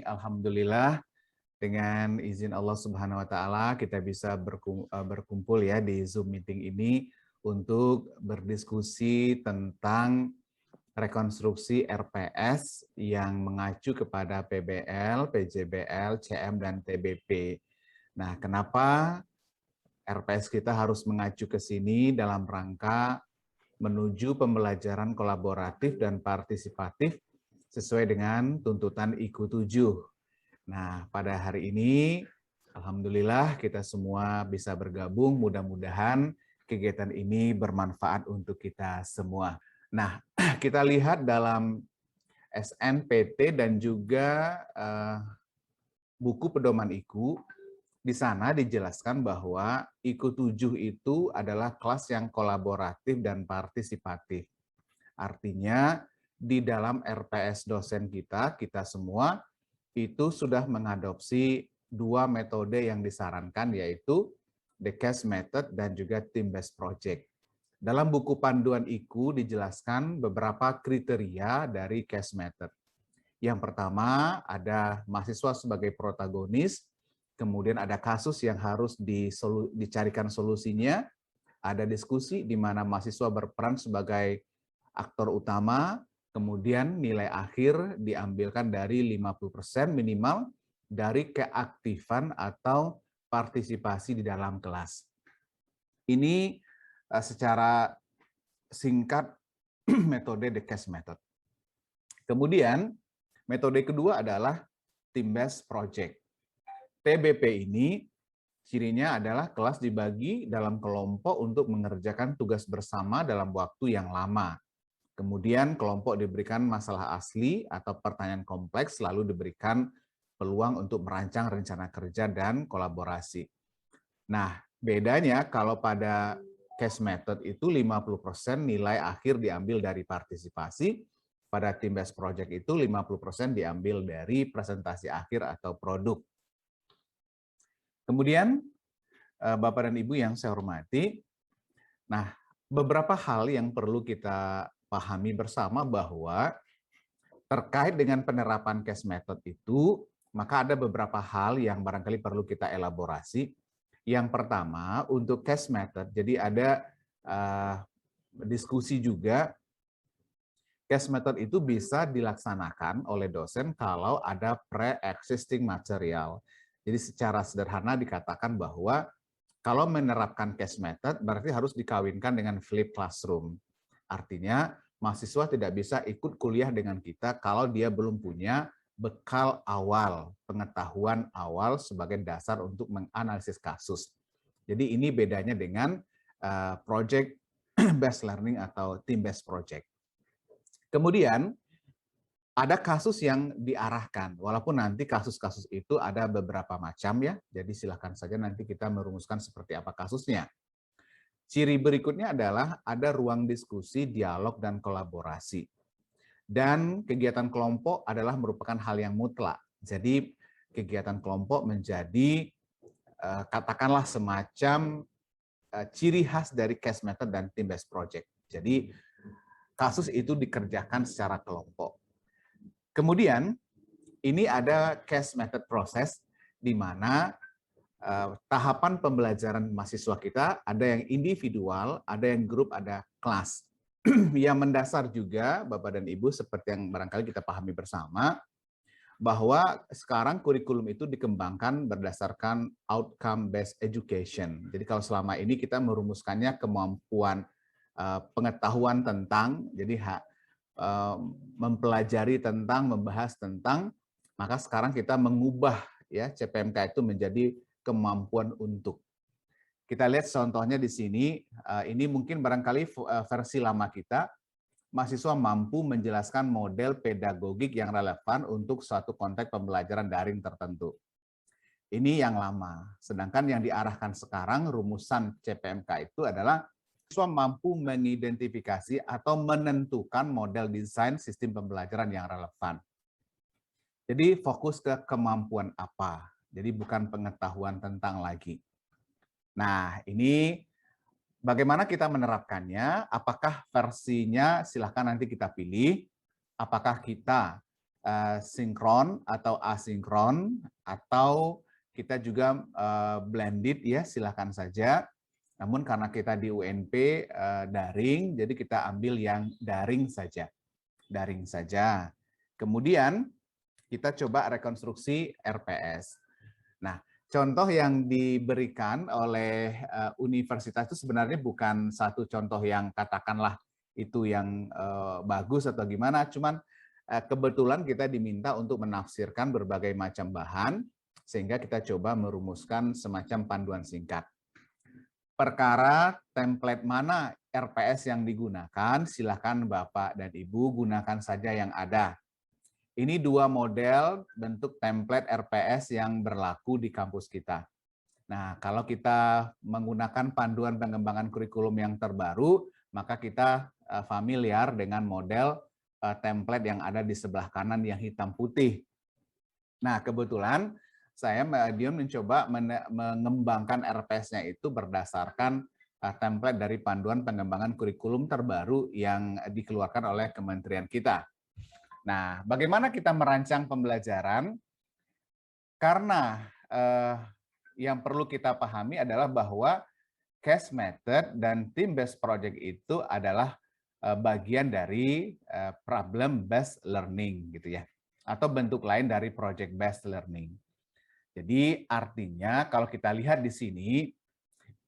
alhamdulillah dengan izin Allah Subhanahu wa taala kita bisa berkumpul ya di Zoom meeting ini untuk berdiskusi tentang rekonstruksi RPS yang mengacu kepada PBL, PJBL, CM dan TBP. Nah, kenapa RPS kita harus mengacu ke sini dalam rangka menuju pembelajaran kolaboratif dan partisipatif sesuai dengan tuntutan IQ 7. Nah, pada hari ini, alhamdulillah kita semua bisa bergabung. Mudah-mudahan kegiatan ini bermanfaat untuk kita semua. Nah, kita lihat dalam SNPT dan juga buku pedoman IQ, di sana dijelaskan bahwa IQ 7 itu adalah kelas yang kolaboratif dan partisipatif. Artinya, di dalam RPS dosen kita semua, itu sudah mengadopsi dua metode yang disarankan, yaitu the case method dan juga team based project. Dalam buku panduan IQ dijelaskan beberapa kriteria dari case method. Yang pertama ada mahasiswa sebagai protagonis, kemudian ada kasus yang harus dicarikan solusinya, ada diskusi di mana mahasiswa berperan sebagai aktor utama, kemudian nilai akhir diambilkan dari 50% minimal dari keaktifan atau partisipasi di dalam kelas. Ini secara singkat metode the case method. Kemudian metode kedua adalah team based project. TBP ini cirinya adalah kelas dibagi dalam kelompok untuk mengerjakan tugas bersama dalam waktu yang lama. Kemudian kelompok diberikan masalah asli atau pertanyaan kompleks, lalu diberikan peluang untuk merancang rencana kerja dan kolaborasi. Nah, bedanya kalau pada case method itu 50% nilai akhir diambil dari partisipasi, pada team based project itu 50% diambil dari presentasi akhir atau produk. Kemudian, Bapak dan Ibu yang saya hormati, nah beberapa hal yang perlu kita pahami bersama bahwa terkait dengan penerapan case method itu, maka ada beberapa hal yang barangkali perlu kita elaborasi. Yang pertama, untuk case method, jadi ada diskusi juga, case method itu bisa dilaksanakan oleh dosen kalau ada pre-existing material. Jadi secara sederhana dikatakan bahwa kalau menerapkan case method berarti harus dikawinkan dengan flip classroom. Artinya mahasiswa tidak bisa ikut kuliah dengan kita kalau dia belum punya bekal awal, pengetahuan awal sebagai dasar untuk menganalisis kasus. Jadi ini bedanya dengan project based learning atau team based project. Kemudian ada kasus yang diarahkan, walaupun nanti kasus-kasus itu ada beberapa macam ya, jadi silakan saja nanti kita merumuskan seperti apa kasusnya. Ciri berikutnya adalah ada ruang diskusi, dialog, dan kolaborasi. Dan kegiatan kelompok adalah merupakan hal yang mutlak. Jadi kegiatan kelompok menjadi katakanlah semacam ciri khas dari case method dan team based project. Jadi kasus itu dikerjakan secara kelompok. Kemudian ini ada case method proses di mana tahapan pembelajaran mahasiswa kita ada yang individual, ada yang grup, ada kelas. Yang mendasar juga Bapak dan Ibu seperti yang barangkali kita pahami bersama, bahwa sekarang kurikulum itu dikembangkan berdasarkan outcome based education. Jadi kalau selama ini kita merumuskannya kemampuan pengetahuan tentang, jadi mempelajari tentang, membahas tentang, maka sekarang kita mengubah ya CPMK itu menjadi kemampuan untuk. Kita lihat contohnya di sini, ini mungkin barangkali versi lama kita, mahasiswa mampu menjelaskan model pedagogik yang relevan untuk suatu konteks pembelajaran daring tertentu. Ini yang lama, sedangkan yang diarahkan sekarang rumusan CPMK itu adalah mahasiswa mampu mengidentifikasi atau menentukan model desain sistem pembelajaran yang relevan. Jadi fokus ke kemampuan apa, jadi bukan pengetahuan tentang lagi. Nah, ini bagaimana kita menerapkannya, apakah versinya silahkan nanti kita pilih, apakah kita sinkron atau asinkron, atau kita juga blended ya, silakan saja. Namun karena kita di UNP daring, jadi kita ambil yang daring saja. Daring saja. Kemudian kita coba rekonstruksi RPS. Nah, contoh yang diberikan oleh universitas itu sebenarnya bukan satu contoh yang katakanlah itu yang bagus atau gimana, cuman kebetulan kita diminta untuk menafsirkan berbagai macam bahan, sehingga kita coba merumuskan semacam panduan singkat. Perkara template mana RPS yang digunakan, silakan Bapak dan Ibu gunakan saja yang ada. Ini dua model bentuk template RPS yang berlaku di kampus kita. Nah, kalau kita menggunakan panduan pengembangan kurikulum yang terbaru, maka kita familiar dengan model template yang ada di sebelah kanan yang hitam putih. Nah, kebetulan saya Dion mencoba mengembangkan RPS-nya itu berdasarkan template dari panduan pengembangan kurikulum terbaru yang dikeluarkan oleh kementerian kita. Nah, bagaimana kita merancang pembelajaran? Karena yang perlu kita pahami adalah bahwa case method dan team based project itu adalah bagian dari problem based learning gitu ya, atau bentuk lain dari project based learning. Jadi artinya kalau kita lihat di sini,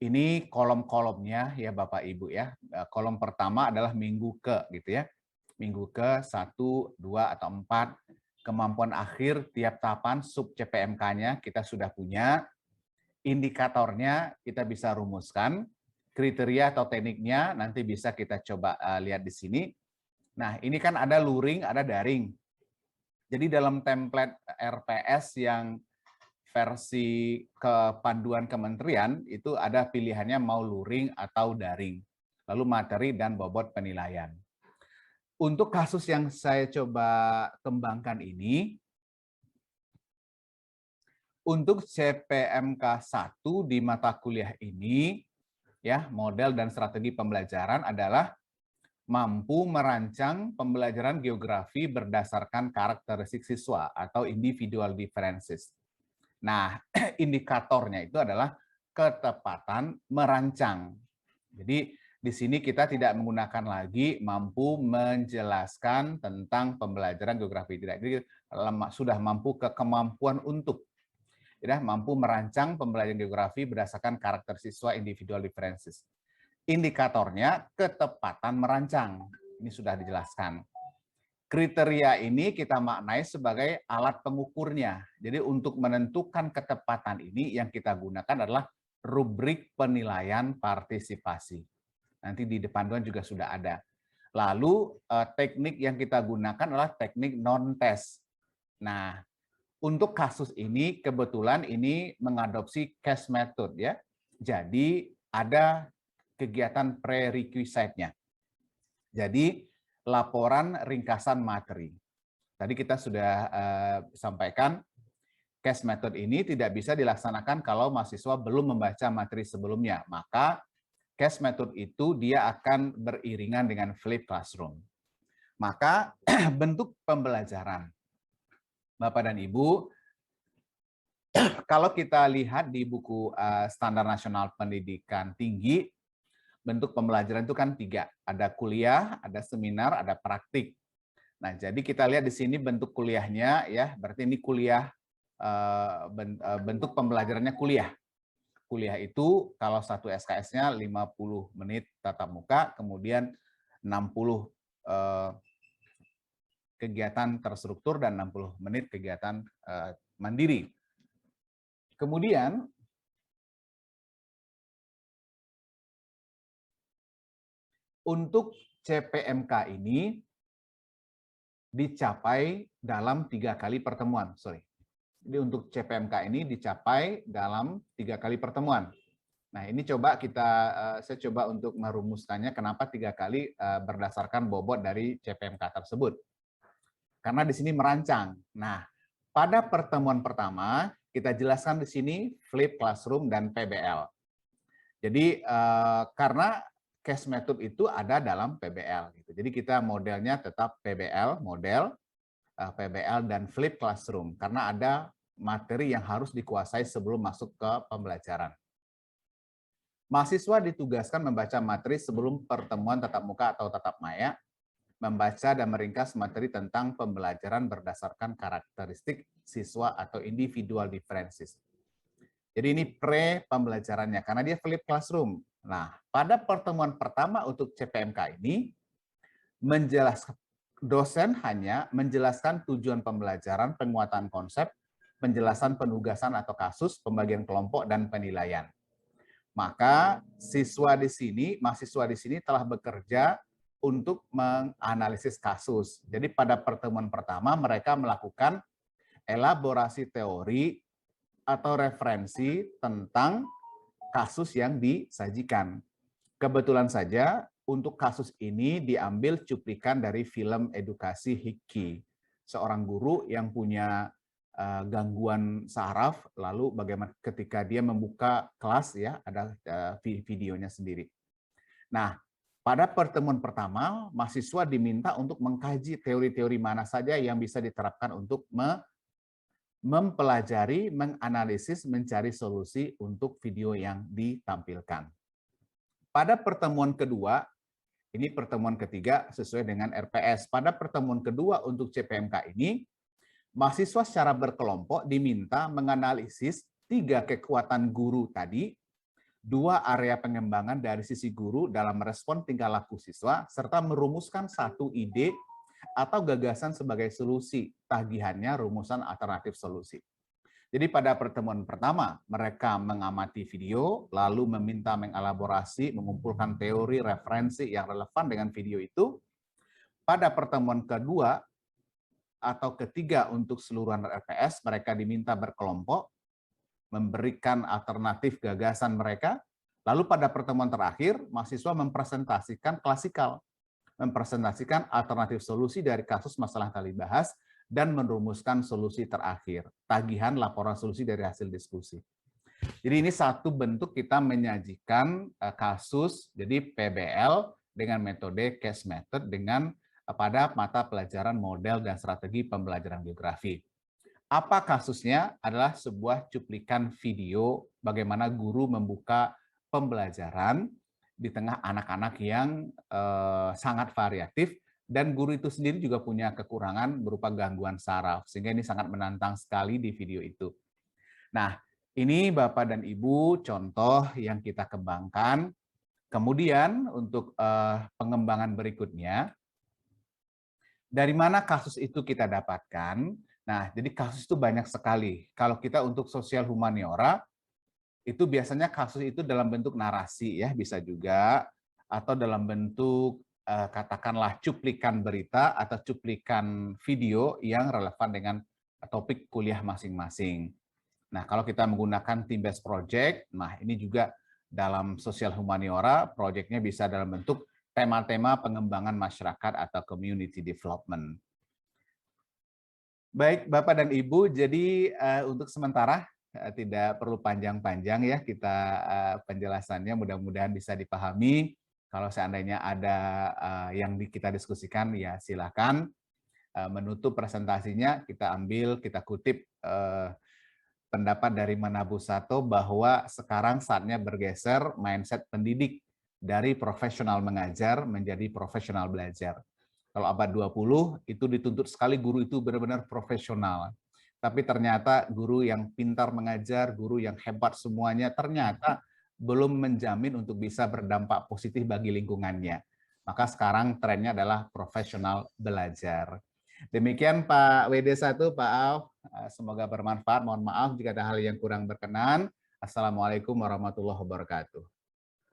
ini kolom-kolomnya ya Bapak Ibu ya. Kolom pertama adalah minggu ke gitu ya. Minggu ke 1, 2, atau 4. Kemampuan akhir tiap tahapan sub CPMK-nya kita sudah punya. Indikatornya kita bisa rumuskan. Kriteria atau tekniknya nanti bisa kita coba lihat di sini. Nah, ini kan ada luring, ada daring. Jadi dalam template RPS yang versi kepanduan kementerian itu ada pilihannya mau luring atau daring. Lalu materi dan bobot penilaian. Untuk kasus yang saya coba kembangkan ini, untuk CPMK 1 di mata kuliah ini, ya model dan strategi pembelajaran adalah mampu merancang pembelajaran geografi berdasarkan karakteristik siswa atau individual differences. Nah, indikatornya itu adalah ketepatan merancang. Jadi di sini kita tidak menggunakan lagi mampu menjelaskan tentang pembelajaran geografi. Tidak, jadi sudah mampu ke kemampuan untuk. Ya, mampu merancang pembelajaran geografi berdasarkan karakter siswa individual differences. Indikatornya ketepatan merancang. Ini sudah dijelaskan. Kriteria ini kita maknai sebagai alat pengukurnya. Jadi untuk menentukan ketepatan ini yang kita gunakan adalah rubrik penilaian partisipasi. Nanti di depan doang juga sudah ada. Lalu teknik yang kita gunakan adalah teknik non-test. Nah, untuk kasus ini kebetulan ini mengadopsi case method ya. Jadi ada kegiatan prerequisite-nya. Jadi laporan ringkasan materi. Tadi kita sudah sampaikan, case method ini tidak bisa dilaksanakan kalau mahasiswa belum membaca materi sebelumnya. Maka case method itu dia akan beriringan dengan flip classroom. Maka bentuk pembelajaran. Bapak dan Ibu, kalau kita lihat di buku Standar Nasional Pendidikan Tinggi, bentuk pembelajaran itu kan 3. Ada kuliah, ada seminar, ada praktik. Nah, jadi kita lihat di sini bentuk kuliahnya ya, berarti ini kuliah, bentuk pembelajarannya kuliah. Kuliah itu kalau satu SKS-nya 50 menit tatap muka, kemudian 60 kegiatan terstruktur dan 60 menit kegiatan mandiri. Kemudian untuk CPMK ini dicapai dalam 3 kali pertemuan. Jadi untuk CPMK ini dicapai dalam 3 kali pertemuan. Nah, ini saya coba untuk merumuskannya kenapa 3 kali berdasarkan bobot dari CPMK tersebut. Karena di sini merancang. Nah, pada pertemuan pertama kita jelaskan di sini flip classroom dan PBL. Jadi karena case method itu ada dalam PBL. Jadi kita modelnya tetap PBL model. PBL dan Flip Classroom, karena ada materi yang harus dikuasai sebelum masuk ke pembelajaran. Mahasiswa ditugaskan membaca materi sebelum pertemuan tatap muka atau tatap maya, membaca dan meringkas materi tentang pembelajaran berdasarkan karakteristik siswa atau individual differences. Jadi ini pre-pembelajarannya, karena dia flip classroom. Nah, pada pertemuan pertama untuk CPMK ini, dosen hanya menjelaskan tujuan pembelajaran, penguatan konsep, penjelasan penugasan atau kasus, pembagian kelompok, dan penilaian. Maka mahasiswa di sini telah bekerja untuk menganalisis kasus. Jadi pada pertemuan pertama mereka melakukan elaborasi teori atau referensi tentang kasus yang disajikan. Kebetulan saja untuk kasus ini diambil cuplikan dari film edukasi Hiki, seorang guru yang punya gangguan saraf, lalu bagaimana ketika dia membuka kelas ya ada videonya sendiri. Nah, pada pertemuan pertama mahasiswa diminta untuk mengkaji teori-teori mana saja yang bisa diterapkan untuk mempelajari, menganalisis, mencari solusi untuk video yang ditampilkan. Pada pertemuan kedua, ini pertemuan ketiga sesuai dengan RPS. Pada pertemuan kedua untuk CPMK ini, mahasiswa secara berkelompok diminta menganalisis 3 kekuatan guru tadi, 2 area pengembangan dari sisi guru dalam merespon tingkah laku siswa, serta merumuskan 1 ide atau gagasan sebagai solusi, tagihannya rumusan alternatif solusi. Jadi pada pertemuan pertama, mereka mengamati video, lalu meminta mengelaborasi, mengumpulkan teori, referensi yang relevan dengan video itu. Pada pertemuan kedua atau ketiga untuk seluruhan RPS, mereka diminta berkelompok, memberikan alternatif gagasan mereka. Lalu pada pertemuan terakhir, mahasiswa mempresentasikan klasikal, mempresentasikan alternatif solusi dari kasus masalah yang dibahas, dan merumuskan solusi terakhir, tagihan laporan solusi dari hasil diskusi. Jadi ini satu bentuk kita menyajikan kasus, jadi PBL dengan metode case method dengan pada mata pelajaran model dan strategi pembelajaran geografi. Apa kasusnya? Adalah sebuah cuplikan video bagaimana guru membuka pembelajaran di tengah anak-anak yang sangat variatif, dan guru itu sendiri juga punya kekurangan berupa gangguan saraf, sehingga ini sangat menantang sekali di video itu. Nah, ini Bapak dan Ibu contoh yang kita kembangkan. Kemudian untuk pengembangan berikutnya, dari mana kasus itu kita dapatkan? Nah, jadi kasus itu banyak sekali. Kalau kita untuk sosial humaniora, itu biasanya kasus itu dalam bentuk narasi ya, bisa juga, atau dalam bentuk katakanlah cuplikan berita atau cuplikan video yang relevan dengan topik kuliah masing-masing. Nah, kalau kita menggunakan team based project, nah ini juga dalam sosial humaniora, projectnya bisa dalam bentuk tema-tema pengembangan masyarakat atau community development. Baik, Bapak dan Ibu, jadi untuk sementara tidak perlu panjang-panjang ya kita penjelasannya, mudah-mudahan bisa dipahami. Kalau seandainya ada yang kita diskusikan, ya silakan. Menutup presentasinya, kita kutip pendapat dari Manabu Sato bahwa sekarang saatnya bergeser mindset pendidik dari profesional mengajar menjadi profesional belajar. Kalau abad 20 itu dituntut sekali guru itu benar-benar profesional. Tapi ternyata guru yang pintar mengajar, guru yang hebat semuanya, ternyata belum menjamin untuk bisa berdampak positif bagi lingkungannya. Maka sekarang trennya adalah profesional belajar. Demikian Pak WD1, Pak Auf, semoga bermanfaat. Mohon maaf jika ada hal yang kurang berkenan. Assalamualaikum warahmatullahi wabarakatuh.